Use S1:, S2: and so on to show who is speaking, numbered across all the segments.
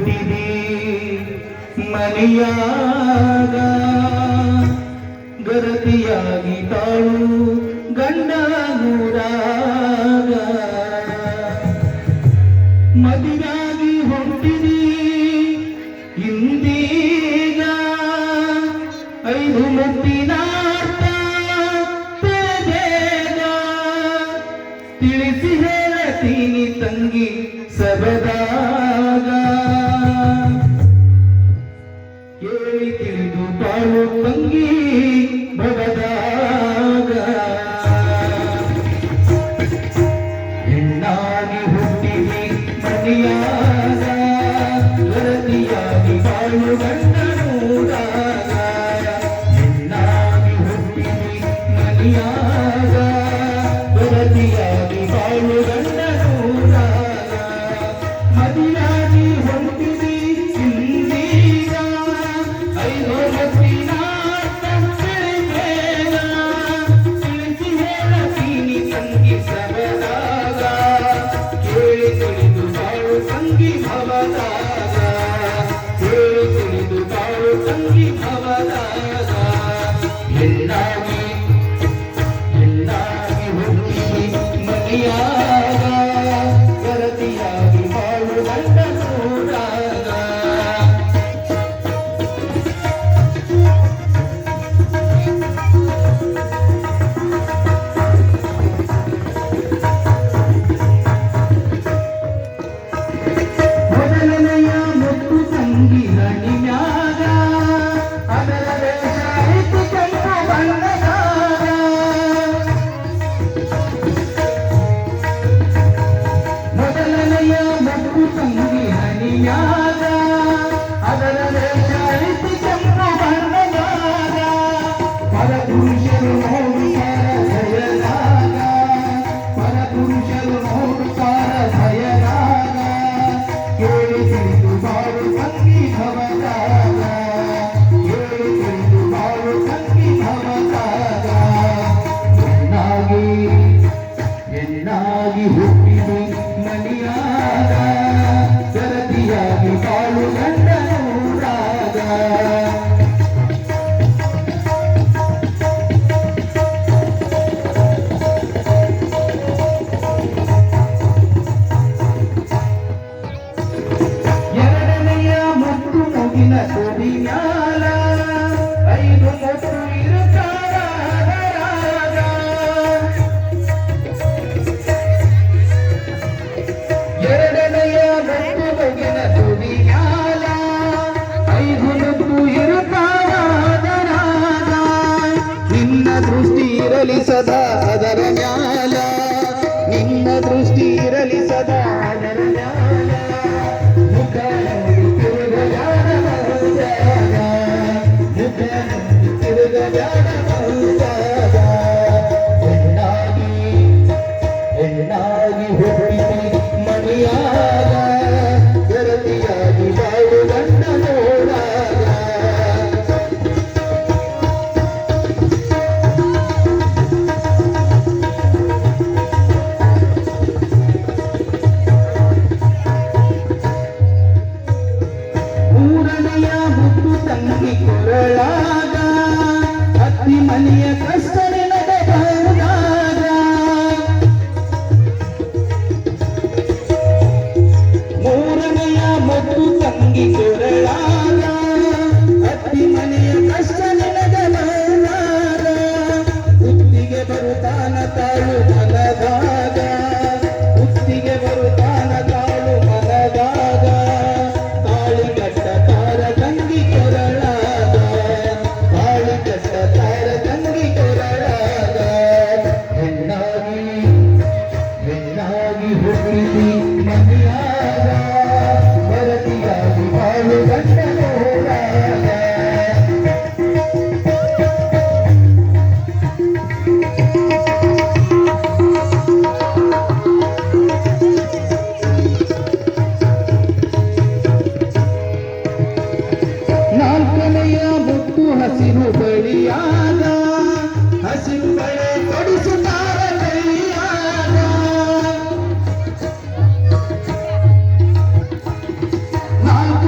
S1: ಹುಟ್ಟಿದಿ ಮನೆಯಾಗ ಗರತಿಯಾಗಿ ತಾಳು ಗಂಡ ನೂರಾಗ ಮದುವೆಯಾಗಿ ಹೊಂಟಿದಿ ಇಂದೀಗ 5 ಮುತ್ತಿನ ತಿಳಿಸಿ ಹೇಳತೀನಿ ತಂಗಿ ಸಬದಾಗ ಕೇಳಿ ತಿಳಿದು ಬಾಳು ತಂಗಿ ಭವದಾಗ ಹೆಣ್ಣಾಗಿ ಹುಟ್ಟಿವಿ ಮನೆಯಾಗ ಗರತಿಯಾಗಿ ಬಾಳು ಗಂಡನೂರಾಗ ಹೆಣ್ಣಾಗಿ ಹುಟ್ಟಿವಿ ಮನೆಯಾಗ ಗರತಿಯಾಗಿ ಬಾಳು ಗಂಡನೂರಾಗ ಮದುವೆಯಾಗಿ ಹೊಂಟಿದಿ ಇಂದೀಗ 5 ಮುತ್ತಿನ ತಿಳಿಸಿ ಹೇಳತೀನಿ ತಂಗಿ ಸಬದಾಗ ಕೇಳಿ ತಿಳಿದು ಬಾಳು ತಂಗಿ ಭವದಾಗ ಕೇಳಿ ತಿಳಿದು ಬಾಳು ತಂಗಿ ಭವದಾಗ ಹೆಣ್ಣಾಗಿ ಹುಟ್ಟಿದಿ ಮನೆಯಾಗ ಗರತಿಯಾಗಿ ಬಾಳು ಗಂಡನೂರಾಗ ಮೊದಲನೆಯ ಮುತ್ತು ತಂಗಿ ಹಣಿಮ್ಯಾಗ ಅದರ ವೇಷ ಐತಿ ಕೆಂಪು ಬಣ್ಣದಾಗ ಮೊದಲನೆಯ ಮುತ್ತು ತಂಗಿ ಹಣಿಮ್ಯಾಗ ಅದರ ವೇಷ ಐತಿ ಕೆಂಪು ಬಣ್ಣದಾಗ ಪರಪುರುಷರು ನೋಡುತ್ತಾರೆ ಭಯದಾಗ ಪರಪುರುಷರು ನೋಡುತ್ತಾರೆ ಭಯದಾಗ ಕೇಳಿ ತಿಳಿದು ಬಾಳು ತಂಗಿ ಭವದಾಗ ಕೇಳಿ ತಿಳಿದು ಬಾಳು ತಂಗಿ ಭವದಾಗ ಹೆಣ್ಣಾಗಿ ಹುಟ್ಟಿದಿ ಮನೆಯಾಗ ಗರತಿಯಾಗಿ ಬಾಳು ಗಂಡನೂರಾಗ ಎರಡನೆಯ ಮುತ್ತು ಮುಗಿನ ತುದಿಯಾಲ 5 ಮುತ್ತು ಇರುತ್ತಾರ ಅದರಾಗ ಎರಡನೆಯ ಮುತ್ತು ಮುಗಿನ ತುದಿಯಾಲ 5 ಮುತ್ತು ಇರುತ್ತಾರ ಅದರಾಗ ನಿನ್ನ ದೃಷ್ಟಿ ಇರಲಿ ಸದಾ ಅದರ ಮ್ಯಾಲ ನಿನ್ನ ದೃಷ್ಟಿ ಇರಲಿ ಸದಾ ಅದರ ಮ್ಯಾಲ ಮುಖ ನೋಡಿ ತಿರುಗಬ್ಯಾಡ ಮೌಜಾಗ ಮುಖ ನೋಡಿ ತಿರುಗಬ್ಯಾಡ ಮೌಜಾಗ ಹೆಣ್ಣಾಗಿ ಹುಟ್ಟಿದಿ ಮನೆಯಾಗ ಗರತಿಯಾಗಿ ಬಾಳು ಗಂಡನೂರಾಗ ಮೂರನೆಯ ಮುತ್ತು ತಂಗಿ ಕೊರಳಾಗ ಅತ್ತಿ ಮನೆಯ ಕಷ್ಟ ನೆನಪಬಹುದಾಗ ಮೂರನೆಯ ಮುತ್ತು ತಂಗಿ ಕೊರಳಾಗ ಅತ್ತಿ ಮನೆಯ ಕಷ್ಟ ನೆನಪಬಹುದಾಗ ಕುತ್ತಿಗೆ ಬರುತ್ತಾನ ತಾಳು ಮನದಾಗ ಕುತ್ತಿಗೆ ಬರುತ್ತಾನ ತಾಳು ಮನದಾಗ ತಾಳಿ ಕಟ್ಟ ತಾರ ತಂಗಿ ಕೊರಳಾಗ ತಾಳಿ ಕಟ್ಟ ತಾರ ತಂಗಿ ಕೊರಳಾಗ ಹೆಣ್ಣಾಗಿ ಹುಟ್ಟಿದಿ ಮನೆಯಾಗ ಗರತಿಯಾಗಿ ಬಾಳು ಗಂಡನೂರಾಗ ನಾಲ್ಕನೆಯ ಮುತ್ತು ಹಸಿರು ಬಳಿಯಾಗ ಹಸಿರು ಬಳೆ ಕೊಡಿಸುತ್ತಾರ ಕೈಯಾಗ ನಾಲ್ಕು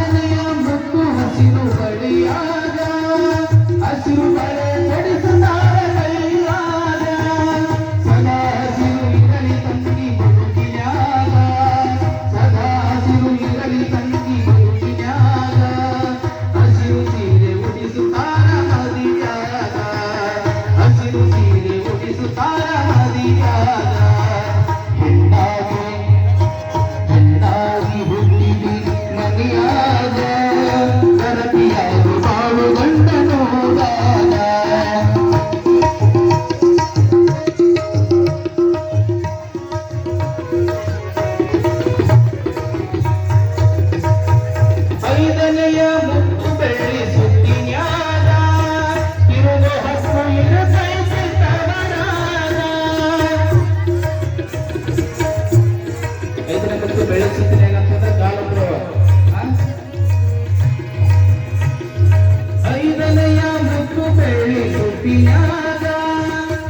S1: ಬೆಟ್ಟಿನಾಗ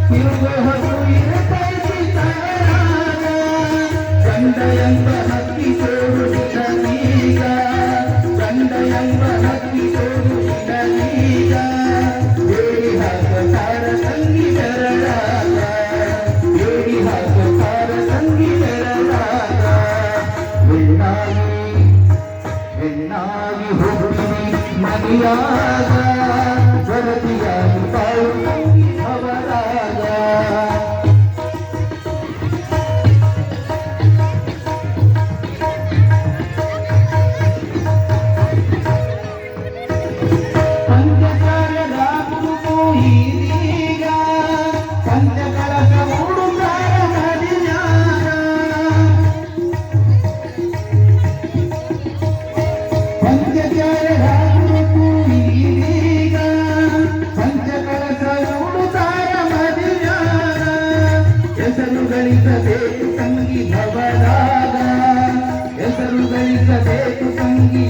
S1: ತಿರುಗೋ ಹಸು ಇರತೈತಿ ತಳಗ ಗಂಡ ಎಂಬ ಹಕ್ಕಿ ತೋರುತ್ತಿದನೀಗ ಗಂಡ ಎಂಬ ಹಕ್ಕಿ ತೋರುತ್ತಿದನೀಗ ಬೇಡಿ ಹಾಕತಾರ ತಂಗಿ ಬೆರಳಾಗ ಬೇಡಿ ಹಾಕತಾರ ತಂಗಿ ಬೆರಳಾಗ ಹೆಣ್ಣಾಗಿ ಹುಡುಗಿ ಮನೆಯಾಗ ವರದಿಯಾಗಿ ಬಾಳು ಅವರಾಗ ಪಂಚಕಾರ್ಯದಾಗುವುದು ಈದೀಗ ಪಂಚಕಳಶ ಮೂಡುತ್ತಾರ ಮದಿಯಾಗ ಪಂಚಕಾರ್ಯದಾಗುವುದು ಈದೀಗ ಪಂಚಕಳಶ ಮೂಡುತ್ತಾರ ಮದಿಯಾಗ ಹೆಸರು ಗಳಿಸಬೇಕು ತಂಗಿ ಭವರಾಗ ಹೆಸರು ಗಳಿಸಬೇಕು ತಂಗಿ